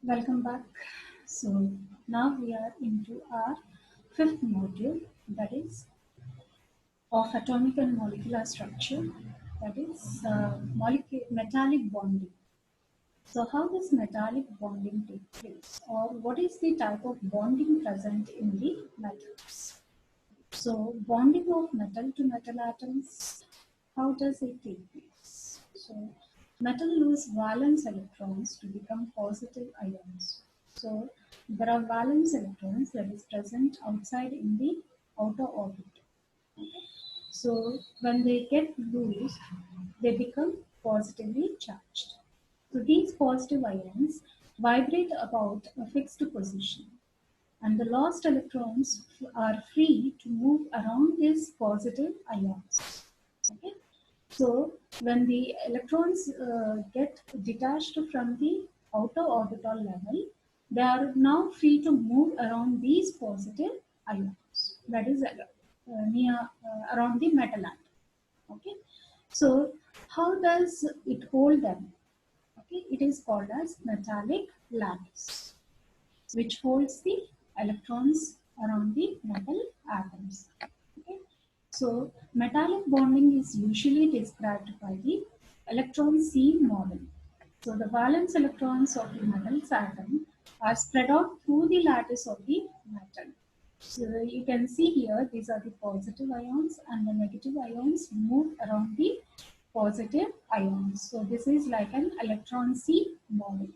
Welcome back. So now we are into our fifth module, that is of atomic and molecular structure, that is metallic bonding. So how does metallic bonding take place, or what is the type of bonding present in the metals? So bonding of metal to metal atoms, how does it take place? So metal lose valence electrons to become positive ions. So there are valence electrons that is present outside in the outer orbit. Okay? So when they get loose, they become positively charged. So these positive ions vibrate about a fixed position, and the lost electrons are free to move around these positive ions. Okay? So when the electrons get detached from the outer orbital level, they are now free to move around these positive ions. That is near around the metal atom. Okay. So how does it hold them? Okay, it is called as metallic lattice, which holds the electrons around the metal atoms. Okay? So metallic bonding is usually described by the electron C model. So the valence electrons of the metal's atom are spread out through the lattice of the metal. So you can see here, these are the positive ions and the negative ions move around the positive ions. So this is like an electron C model.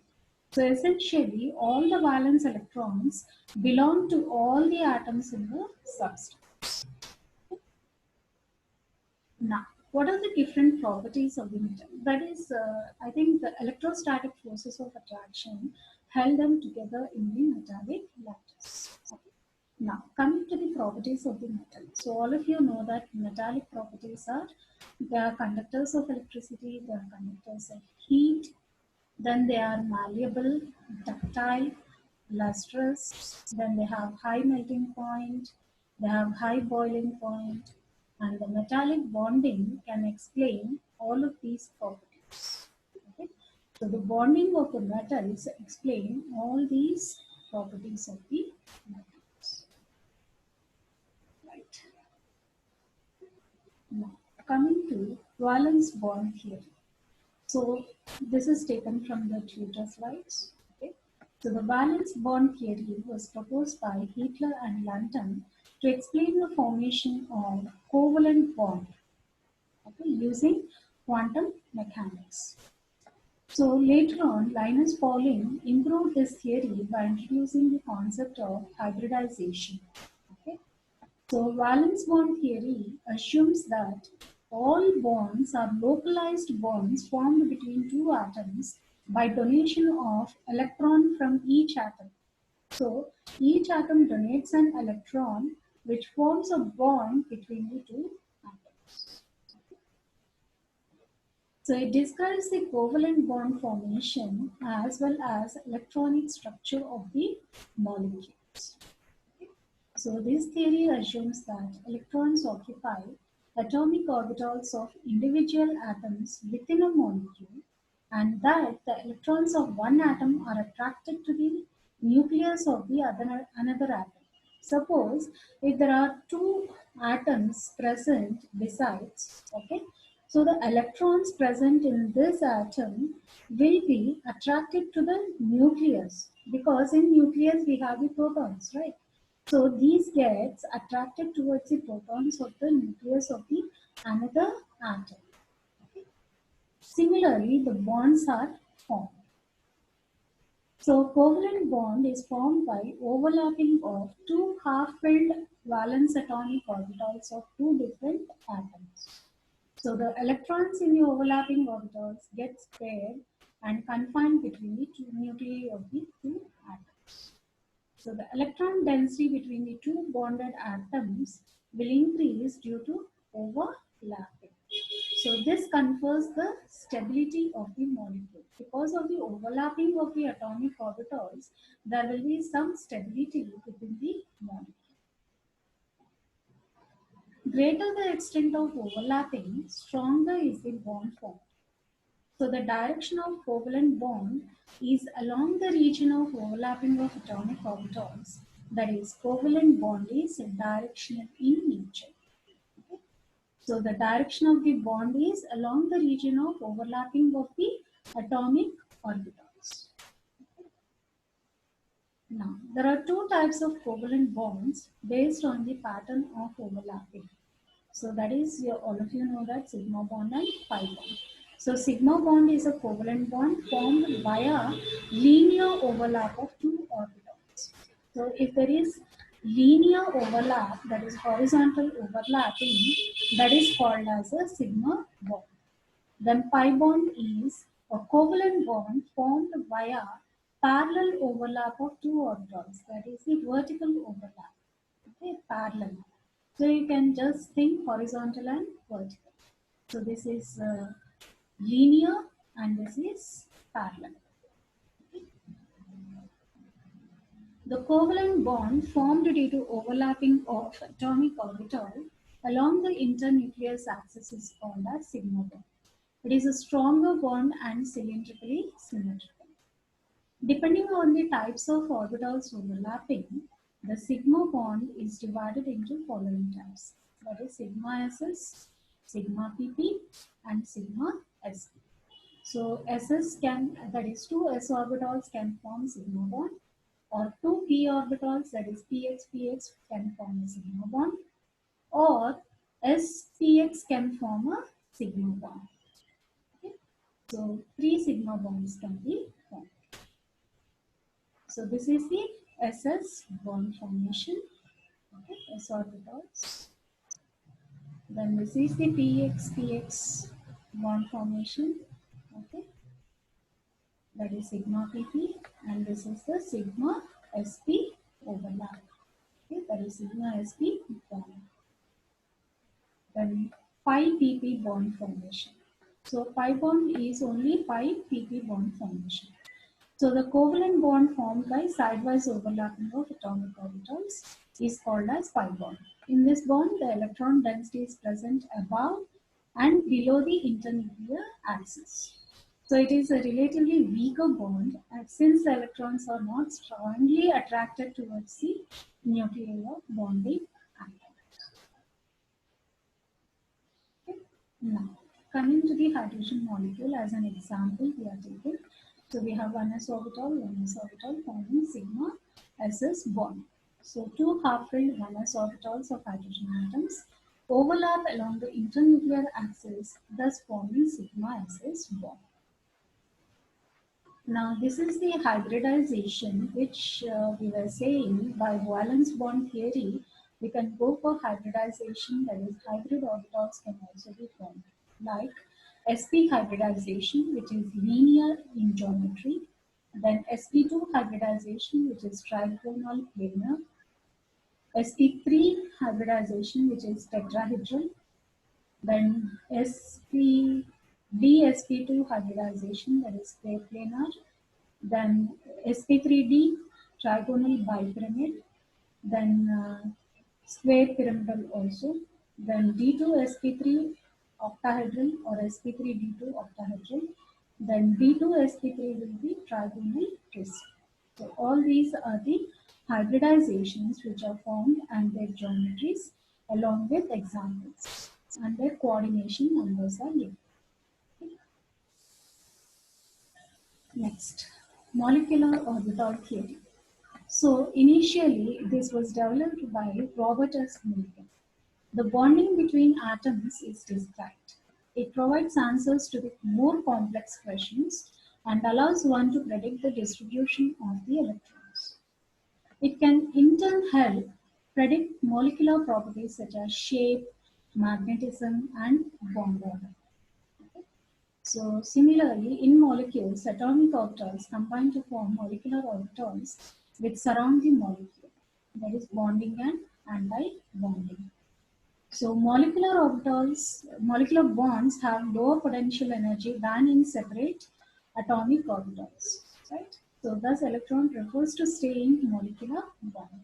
So essentially, all the valence electrons belong to all the atoms in the substance. Now, what are the different properties of the metal? That is, I think the electrostatic forces of attraction held them together in the metallic lattice. Okay. Now, coming to the properties of the metal. So, all of you know that metallic properties are they are conductors of electricity, they are conductors of heat, then they are malleable, ductile, lustrous, then they have high melting point, they have high boiling point, and the metallic bonding can explain all of these properties. Okay? So the bonding of the metals explain all these properties of the metals. Right. Now, coming to valence bond theory. So this is taken from the Twitter slides. Okay. So the valence bond theory was proposed by Hitler and London to explain the formation of covalent bond, okay, using quantum mechanics. So later on, Linus Pauling improved this theory by introducing the concept of hybridization. Okay. So valence bond theory assumes that all bonds are localized bonds formed between two atoms by donation of electron from each atom. So each atom donates an electron which forms a bond between the two atoms. So it describes the covalent bond formation as well as electronic structure of the molecules. So this theory assumes that electrons occupy atomic orbitals of individual atoms within a molecule, and that the electrons of one atom are attracted to the nucleus of the another atom. Suppose if there are two atoms present besides, okay, so the electrons present in this atom will be attracted to the nucleus, because in nucleus we have the protons, right? So these gets attracted towards the protons of the nucleus of the another atom. Okay. Similarly, the bonds are formed. So covalent bond is formed by overlapping of two half-filled valence atomic orbitals of two different atoms. So the electrons in the overlapping orbitals get paired and confined between the two nuclei of the two atoms. So the electron density between the two bonded atoms will increase due to overlapping. So this confers the stability of the molecule. Because of the overlapping of the atomic orbitals, there will be some stability within the molecule. Greater the extent of overlapping, stronger is the bond formed. So the direction of covalent bond is along the region of overlapping of atomic orbitals. That is, covalent bond is directional in nature. Okay? So the direction of the bond is along the region of overlapping of the atomic orbitals. Now, there are two types of covalent bonds based on the pattern of overlapping. So that is, all of you know that sigma bond and pi bond. So sigma bond is a covalent bond formed via linear overlap of two orbitals. So if there is linear overlap, that is horizontal overlapping, that is called as a sigma bond. Then pi bond is a covalent bond formed via parallel overlap of two orbitals, that is the vertical overlap. Okay, parallel. So you can just think horizontal and vertical. So this is linear and this is parallel. The covalent bond formed due to overlapping of atomic orbital along the internucleus axis is called as sigma bond. It is a stronger bond and cylindrically symmetrical. Depending on the types of orbitals overlapping, the sigma bond is divided into following types. That is sigma SS, sigma PP, and sigma SP. So SS can, that is two s orbitals can form sigma bond, or two p orbitals, that is px can form a sigma bond, or spx can form a sigma bond. Okay? So three sigma bonds can be formed. So this is the SS bond formation. Okay, s orbitals. Then this is the px bond formation. Okay, that is sigma pp, and this is the sigma sp overlap. Okay, that is sigma sp bond. Then pi pp bond formation. So pi bond is only pi pp bond formation. So the covalent bond formed by sidewise overlapping of atomic orbitals is called as pi bond. In this bond, the electron density is present above and below the internuclear axis. So it is a relatively weaker bond, and since the electrons are not strongly attracted towards the nuclear bonding atom. Okay. Now, coming to the hydrogen molecule as an example, we are taking. So we have one s orbital forming sigma ss bond. So two half-filled 1s orbitals of hydrogen atoms overlap along the internuclear axis, thus forming sigma ss bond. Now, this is the hybridization which we were saying by valence bond theory. We can go for hybridization, that is, hybrid orbitals can also be formed, like sp hybridization, which is linear in geometry, then sp2 hybridization, which is trigonal planar, sp3 hybridization, which is tetrahedral, then dsp2 hybridization, that is square planar, then sp3d trigonal bipyramid, then square pyramidal also, then d2sp3 octahedral or sp3d2 octahedral, then d2sp3 will be trigonal prism. So all these are the hybridizations which are formed and their geometries along with examples, and their coordination numbers are given. Next, molecular orbital theory. So initially, this was developed by Robert S. Millikan. The bonding between atoms is described. It provides answers to the more complex questions and allows one to predict the distribution of the electrons. It can in turn help predict molecular properties such as shape, magnetism, and bond order. So similarly, in molecules, atomic orbitals combine to form molecular orbitals which surround the molecule, that is bonding and anti-bonding. So molecular bonds have lower potential energy than in separate atomic orbitals, right? So thus electron prefers to stay in molecular bond.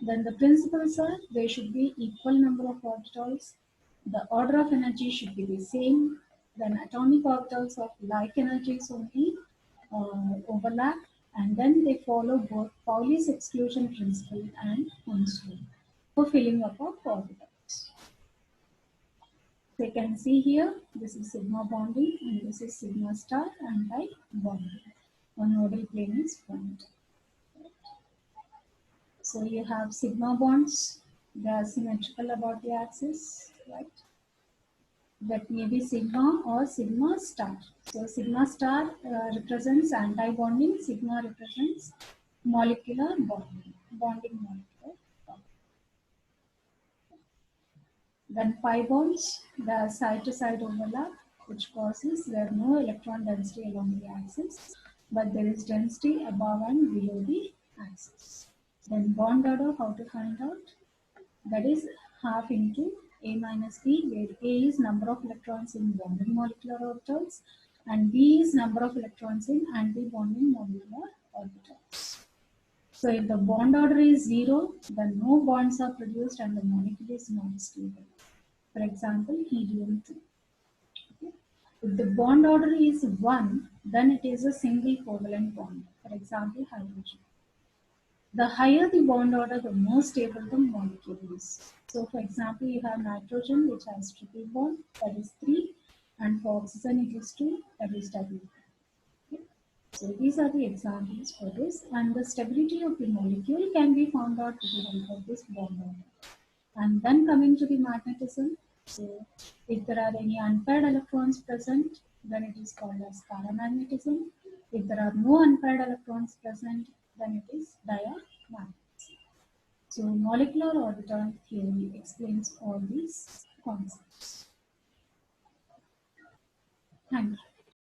Then the principles are there should be equal number of orbitals, the order of energy should be the same, Then atomic orbitals of like energies only overlap, and then they follow both Pauli's exclusion principle and Hund's rule for filling up of orbitals. So you can see here, this is sigma bonding and this is sigma star anti-bonding. One nodal plane is formed. So you have sigma bonds, they are symmetrical about the axis, right? That may be sigma or sigma star. So sigma star represents anti-bonding, sigma represents molecular bonding molecular. Then pi bonds, the side-to-side overlap, which causes there no electron density along the axis, but there is density above and below the axis. Then bond order, how to find out? That is half into A minus B, where A is number of electrons in bonding molecular orbitals and B is number of electrons in anti-bonding molecular orbitals. So if the bond order is 0, then no bonds are produced and the molecule is not stable. For example, helium-2. Okay. If the bond order is 1, then it is a single covalent bond. For example, hydrogen. The higher the bond order, the more stable the molecule is. So, for example, you have nitrogen, which has triple bond, that is 3, and for oxygen, it is 2, that is double. Okay. So, these are the examples for this, and the stability of the molecule can be found out with the help of this bond order. And then coming to the magnetism, so if there are any unpaired electrons present, then it is called as paramagnetism. If there are no unpaired electrons present, then it is diamagnetism. So molecular orbital theory explains all these concepts. Thank you.